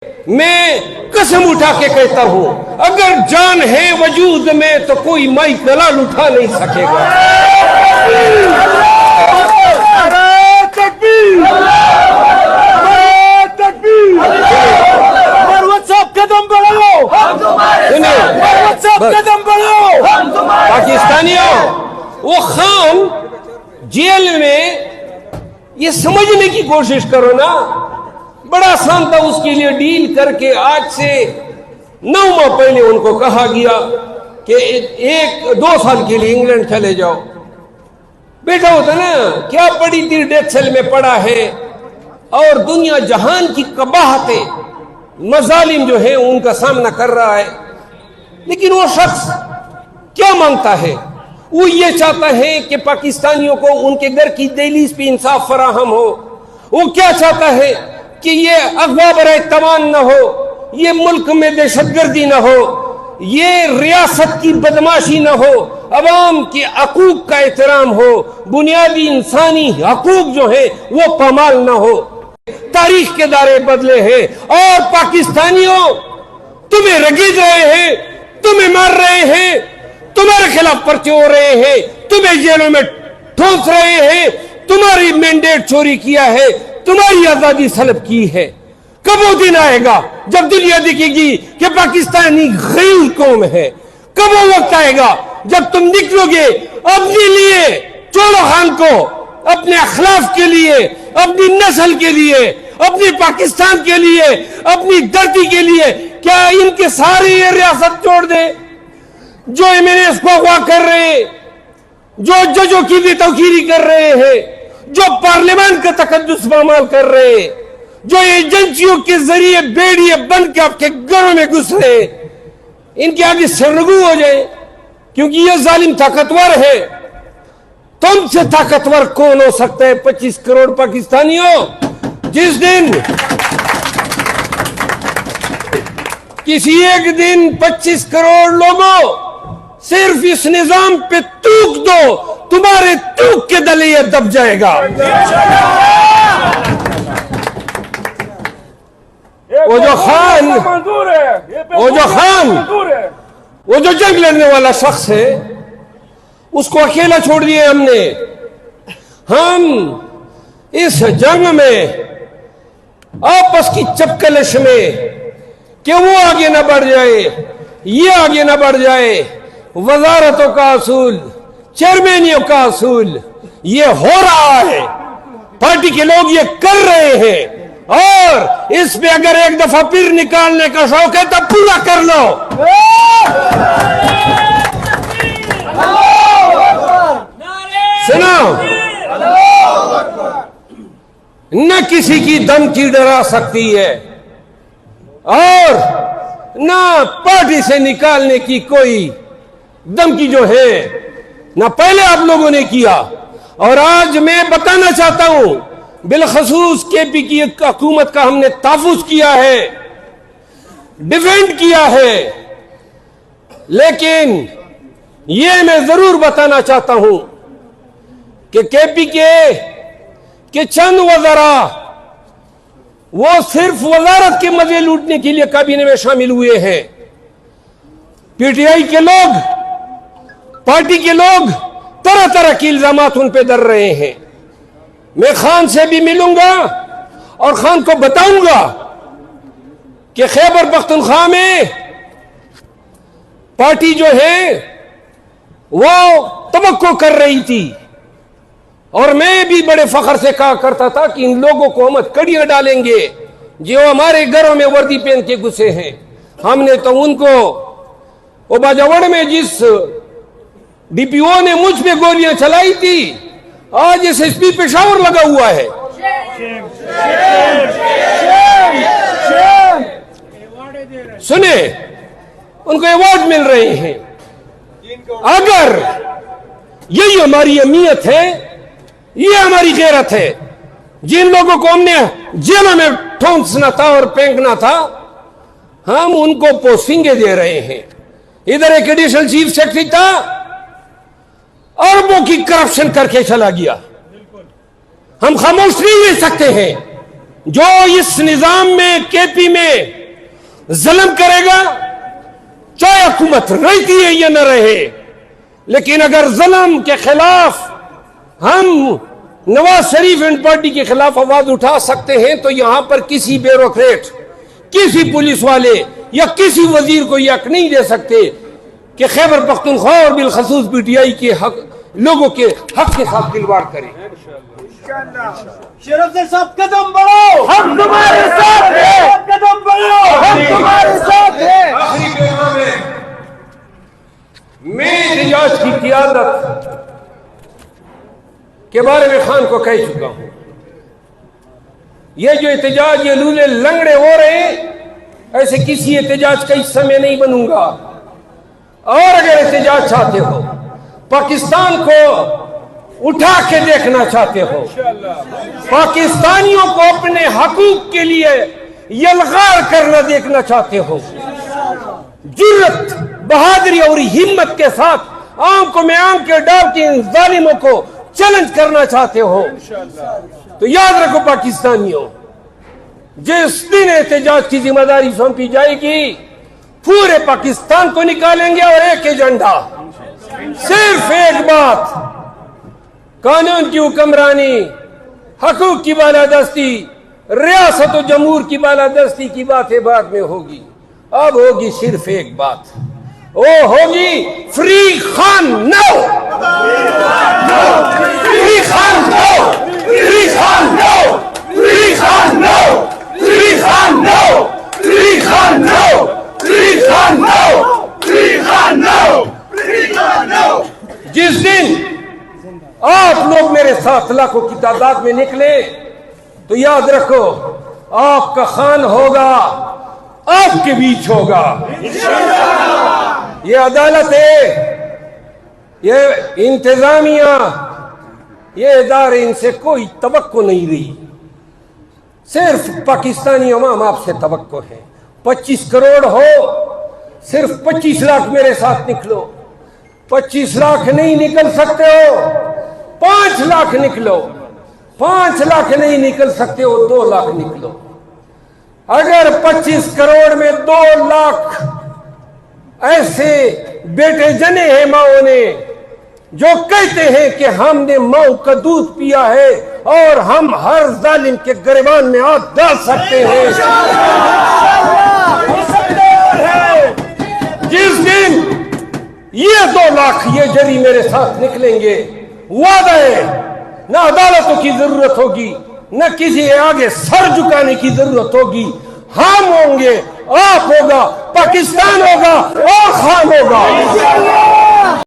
میں قسم اٹھا کے کہتا ہوں اگر جان ہے وجود میں تو کوئی مائی کلال اٹھا نہیں سکے گا. پاکستانیوں وہ خان جیل میں یہ سمجھنے کی کوشش کرو نا بڑا آسان تھا اس کے لیے ڈیل کر کے آج سے 9 ماہ پہلے ان کو کہا گیا کہ 1-2 سال کے لیے انگلینڈ چلے جاؤ. بیٹا ہوتا نا کیا پڑی تھی ڈیتھ سیل میں پڑا ہے اور دنیا جہان کی قباحتیں مظالم جو ہے ان کا سامنا کر رہا ہے. لیکن وہ شخص کیا مانگتا ہے؟ وہ یہ چاہتا ہے کہ پاکستانیوں کو ان کے گھر کی دہلیز پہ انصاف فراہم ہو. وہ کیا چاہتا ہے کہ یہ اغوا برائے توان نہ ہو, یہ ملک میں دہشت گردی نہ ہو, یہ ریاست کی بدماشی نہ ہو, عوام کے حقوق کا احترام ہو, بنیادی انسانی حقوق جو ہے وہ پامال نہ ہو. تاریخ کے دائرے بدلے ہیں اور پاکستانیوں تمہیں رگید رہے ہیں, تمہیں مار رہے ہیں, تمہارے خلاف پرچے ہو رہے ہیں, تمہیں جیلوں میں ٹھونس رہے ہیں, تمہاری مینڈیٹ چوری کیا ہے, تمہاری آزادی سلب کی ہے. کب وہ دن آئے گا جب دنیا دیکھے گی کہ پاکستانی غیر قوم ہے؟ کب وہ وقت آئے گا جب تم نکلو گے اپنے لیے, چولو خان کو, اپنے اخلاق کے لیے, اپنی نسل کے لیے, اپنی پاکستان کے لیے, اپنی دھرتی کے لیے؟ کیا ان کے سارے یہ ریاست چھوڑ دے جو MNAs کو اغوا کر رہے ہیں, جو ججوں کی بھی توقیری کر رہے ہیں, جو پارلیمان کا تقدس پامال کر رہے ہیں, جو ایجنسیوں کے ذریعے بیڑیے بن کے آپ کے گھروں میں گھس رہے ہیں, ان کے آگے سرنگو ہو جائے کیونکہ یہ ظالم طاقتور ہے. تم سے طاقتور کون ہو سکتا ہے 25 کروڑ پاکستانیوں؟ جس دن کسی ایک دن 25 کروڑ لوگوں صرف اس نظام پہ تھوک دو, تمہارے تھوک کے دلے یہ دب جائے گا. وہ جو جنگ لڑنے والا شخص ہے اس کو اکیلا چھوڑ دیے ہم نے. ہم اس جنگ میں آپس کی چپکلش میں کہ وہ آگے نہ بڑھ جائے, یہ آگے نہ بڑھ جائے, وزارتوں کا اصول, چیئرمینیوں کا اصول یہ ہو رہا ہے, پارٹی کے لوگ یہ کر رہے ہیں, اور اس پہ اگر ایک دفعہ پھر نکالنے کا شوق ہے تو پورا کر لو. سنو, نہ کسی کی دھمکی ڈرا سکتی ہے اور نہ پارٹی سے نکالنے کی کوئی دھمکی جو ہے نہ پہلے آپ لوگوں نے کیا. اور آج میں بتانا چاہتا ہوں بالخصوص KP کی حکومت کا ہم نے تحفظ کیا ہے, ڈیفینڈ کیا ہے, لیکن یہ میں ضرور بتانا چاہتا ہوں کہ KP کے چند وزراء وہ صرف وزارت کے مزے لوٹنے کے لیے کابینہ میں شامل ہوئے ہیں. PTI کے لوگ, پارٹی کے لوگ طرح طرح کے الزامات ان پہ در رہے ہیں. میں خان سے بھی ملوں گا اور خان کو بتاؤں گا کہ خیبر پختونخوا میں پارٹی جو ہے وہ توقع کر رہی تھی, اور میں بھی بڑے فخر سے کہا کرتا تھا کہ ان لوگوں کو ہم کڑیاں ڈالیں گے جو ہمارے گھروں میں وردی پہن کے گھسے ہیں. ہم نے تو ان کو باجوڑ میں جس DPO نے مجھ پہ گولیاں چلائی تھی آج SSP پشاور لگا ہوا ہے. سنیں, ان کو ایوارڈ مل رہے ہیں. اگر یہی ہماری اہمیت ہے, یہ ہماری غیرت ہے, جن لوگوں کو ہم نے جیلوں میں ٹھونسنا تھا اور پھینکنا تھا ہم ان کو پوسٹنگیں دے رہے ہیں. ادھر ایک ایڈیشنل چیف سیکرٹری تھا, اربوں کی کرپشن کر کے چلا گیا. ہم خاموش نہیں رہ سکتے ہیں. جو اس نظام میں کے پی میں ظلم کرے گا، چاہے حکومت رہتی ہے یا نہ رہے، لیکن اگر ظلم کے خلاف ہم نواز شریف اینڈ پارٹی کے خلاف آواز اٹھا سکتے ہیں تو یہاں پر کسی بیوروکریٹ، کسی پولیس والے یا کسی وزیر کو یہ حق نہیں دے سکتے کہ خیبر پختونخوا اور بالخصوص پی ٹی آئی کے حق، لوگوں کے حق کے ساتھ کھلواڑ کریں۔ شیر افضل صاحب قدم بڑھاؤ، ہم تمہارے ساتھ ہیں، قدم بڑھاؤ، ہم تمہارے ساتھ ہیں۔ آخری پیغام ہے، میں احتجاج کی قیادت کے بارے میں خان کو کہہ چکا ہوں۔ یہ جو احتجاج یہ لولے لنگڑے ہو رہے ہیں، ایسے کسی احتجاج کا حصہ میں نہیں بنوں گا۔ اور اگر احتجاج چاہتے ہو، پاکستان کو اٹھا کے دیکھنا چاہتے ہو، پاکستانیوں کو اپنے حقوق کے لیے یلغار کرنا دیکھنا چاہتے ہو، جرت، بہادری اور ہمت کے ساتھ آنکھوں میں آنکھیں ڈال کے ان ظالموں کو چیلنج کرنا چاہتے ہو، تو یاد رکھو پاکستانیوں، جس دن احتجاج کی ذمہ داری سونپی جائے گی، پورے پاکستان کو نکالیں گے اور ایک ایجنڈا، صرف ایک بات، قانون کی حکمرانی، حقوق کی بالادستی، ریاست و جمہور کی بالادستی کی باتیں بعد میں ہوگی۔ اب ہوگی صرف ایک بات، وہ ہوگی فری خان نو، فری خان نو، فری خان نو، فری خان نو، فری خان نو، فری خان نو، فری خان نو، فری خان نو، فری خان نو۔ جس دن آپ لوگ میرے ساتھ لاکھوں کی تعداد میں نکلے تو یاد رکھو، آپ کا خان ہوگا، آپ کے بیچ ہوگا۔ یہ عدالت ہے، یہ انتظامیہ، یہ ادارے، ان سے کوئی توقع نہیں رہی، صرف پاکستانی عوام آپ سے توقع ہے۔ 25 کروڑ ہو، صرف 25 لاکھ میرے ساتھ نکلو۔ 25 لاکھ نہیں نکل سکتے ہو، 5 لاکھ نکلو۔ 5 لاکھ نہیں نکل سکتے ہو، 2 لاکھ نکلو۔ اگر 25 کروڑ میں 2 لاکھ ایسے بیٹے جنے ہیں ماؤں نے جو کہتے ہیں کہ ہم نے ماؤں کا دودھ پیا ہے اور ہم ہر ظالم کے گریبان میں ہاتھ ڈال سکتے ہیں، جس دن یہ 2 لاکھ یہ جری میرے ساتھ نکلیں گے، وعدہ ہے، نہ عدالتوں کی ضرورت ہوگی، نہ کسی آگے سر جھکانے کی ضرورت ہوگی۔ ہم ہوں گے، آپ ہوگا، پاکستان ہوگا اور خان ہوگا۔